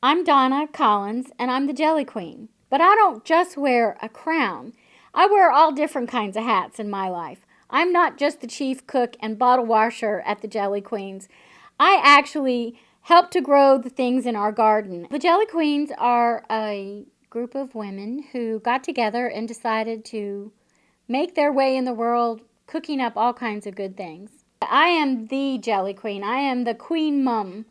I'm Donna Collins, and I'm the Jelly Queen. But I don't just wear a crown. I wear all different kinds of hats in my life. I'm not just the chief cook and bottle washer at the Jelly Queens. I actually help to grow the things in our garden. The Jelly Queens are a group of women who got together and decided to make their way in the world cooking up all kinds of good things. I am the Jelly Queen. I am the Queen Mum.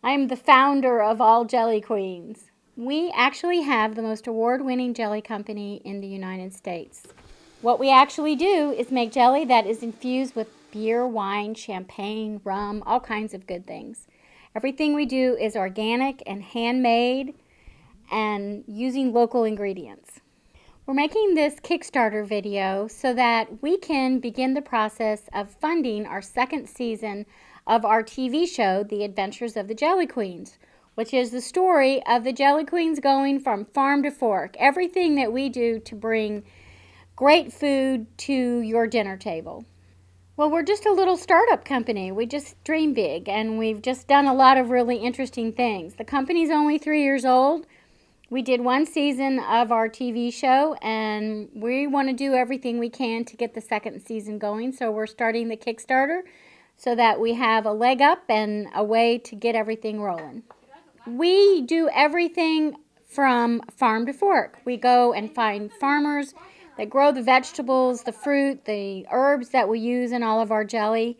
I am the founder of all Jelly Queens. We actually have the most award-winning jelly company in the United States. What we actually do is make jelly that is infused with beer, wine, champagne, rum, all kinds of good things. Everything we do is organic and handmade and using local ingredients. We're making this Kickstarter video so that we can begin the process of funding our second season of our TV show, The Adventures of the Jelly Queens, which is the story of the Jelly Queens going from farm to fork, everything that we do to bring great food to your dinner table. Well, we're just a little startup company. We just dream big, and we've just done a lot of really interesting things. The company's only 3 years old. We did one season of our TV show, and we want to do everything we can to get the second season going, so we're starting the Kickstarter so that we have a leg up and a way to get everything rolling. We do everything from farm to fork. We go and find farmers that grow the vegetables, the fruit, the herbs that we use in all of our jelly,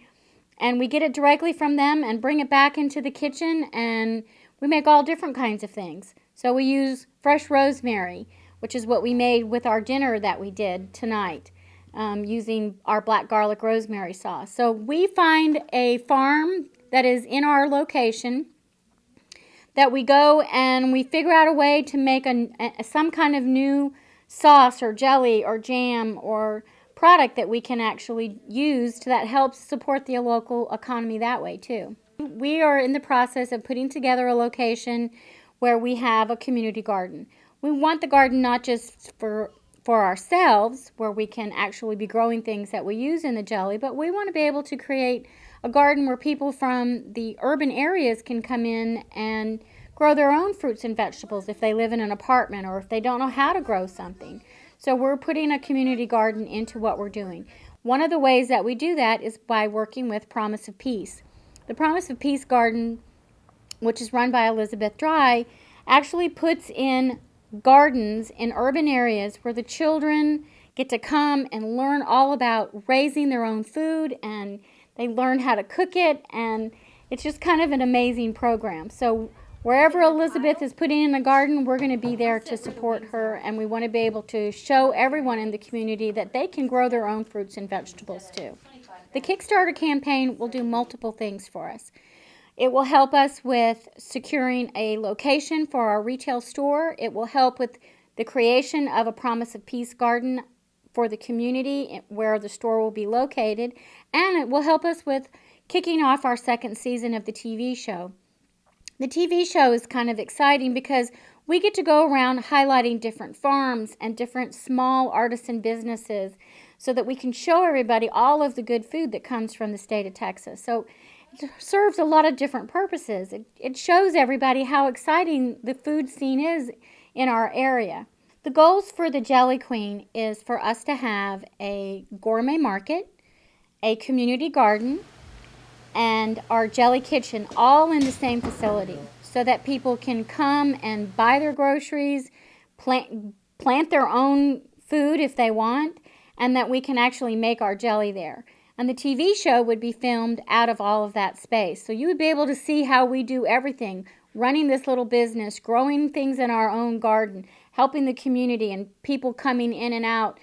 and we get it directly from them and bring it back into the kitchen, and we make all different kinds of things. So we use fresh rosemary, which is what we made with our dinner that we did tonight, using our black garlic rosemary sauce. So we find a farm that is in our location that we go and we figure out a way to make some kind of new sauce or jelly or jam or product that we can actually use that helps support the local economy that way too. We are in the process of putting together a location where we have a community garden. We want the garden not just for ourselves, where we can actually be growing things that we use in the jelly, but we want to be able to create a garden where people from the urban areas can come in and grow their own fruits and vegetables if they live in an apartment or if they don't know how to grow something. So we're putting a community garden into what we're doing. One of the ways that we do that is by working with Promise of Peace. The Promise of Peace Garden, which is run by Elizabeth Dry, actually puts in gardens in urban areas where the children get to come and learn all about raising their own food, and they learn how to cook it, and it's just kind of an amazing program. So wherever Elizabeth is putting in a garden, we're going to be there to support her, and we want to be able to show everyone in the community that they can grow their own fruits and vegetables too. The Kickstarter campaign will do multiple things for us. It will help us with securing a location for our retail store. It will help with the creation of a Promise of Peace garden for the community where the store will be located. And it will help us with kicking off our second season of the TV show. The TV show is kind of exciting because we get to go around highlighting different farms and different small artisan businesses so that we can show everybody all of the good food that comes from the state of Texas. So it serves a lot of different purposes. It shows everybody how exciting the food scene is in our area. The goals for the Jelly Queen is for us to have a gourmet market, a community garden, and our jelly kitchen all in the same facility so that people can come and buy their groceries, plant their own food if they want, and that we can actually make our jelly there. And the TV show would be filmed out of all of that space. So you would be able to see how we do everything, running this little business, growing things in our own garden, helping the community and people coming in and out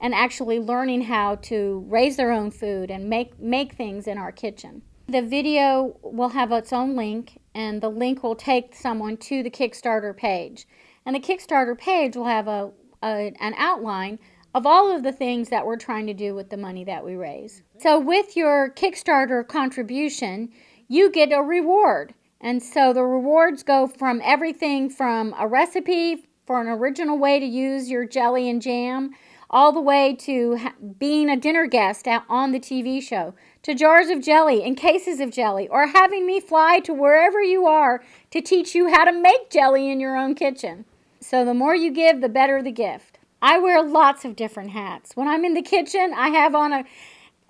and actually learning how to raise their own food and make things in our kitchen. The video will have its own link, and the link will take someone to the Kickstarter page. And the Kickstarter page will have an outline of all of the things that we're trying to do with the money that we raise. So with your Kickstarter contribution, you get a reward. And so the rewards go from everything from a recipe for an original way to use your jelly and jam, all the way to being a dinner guest on the TV show, to jars of jelly and cases of jelly, or having me fly to wherever you are to teach you how to make jelly in your own kitchen. So the more you give, the better the gift. I wear lots of different hats. When I'm in the kitchen, I have on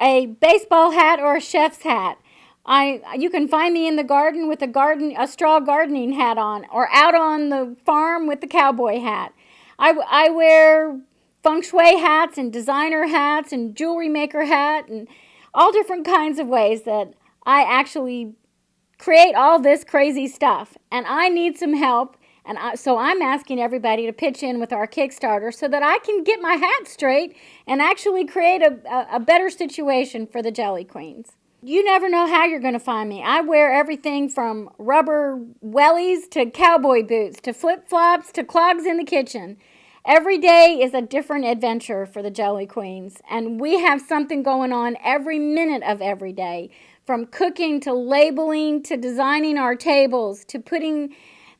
a baseball hat or a chef's hat. You can find me in the garden with a straw gardening hat on, or out on the farm with the cowboy hat. I wear feng shui hats and designer hats and jewelry maker hat and all different kinds of ways that I actually create all this crazy stuff. And I need some help. So I'm asking everybody to pitch in with our Kickstarter so that I can get my hat straight and actually create a better situation for the Jelly Queens. You never know how you're going to find me. I wear everything from rubber wellies to cowboy boots to flip-flops to clogs in the kitchen. Every day is a different adventure for the Jelly Queens, and we have something going on every minute of every day, from cooking to labeling to designing our tables to putting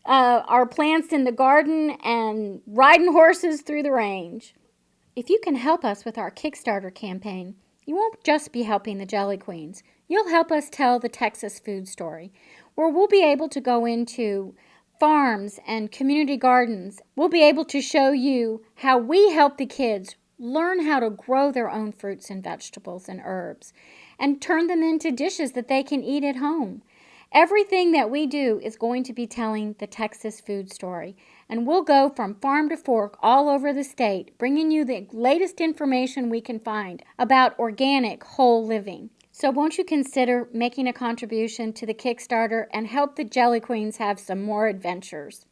our plants in the garden and riding horses through the range. If you can help us with our Kickstarter campaign, you won't just be helping the Jelly Queens. You'll help us tell the Texas food story, where we'll be able to go into farms and community gardens. We'll be able to show you how we help the kids learn how to grow their own fruits and vegetables and herbs and turn them into dishes that they can eat at home. Everything that we do is going to be telling the Texas food story, and we'll go from farm to fork all over the state, bringing you the latest information we can find about organic, whole living. So won't you consider making a contribution to the Kickstarter and help the Jelly Queens have some more adventures?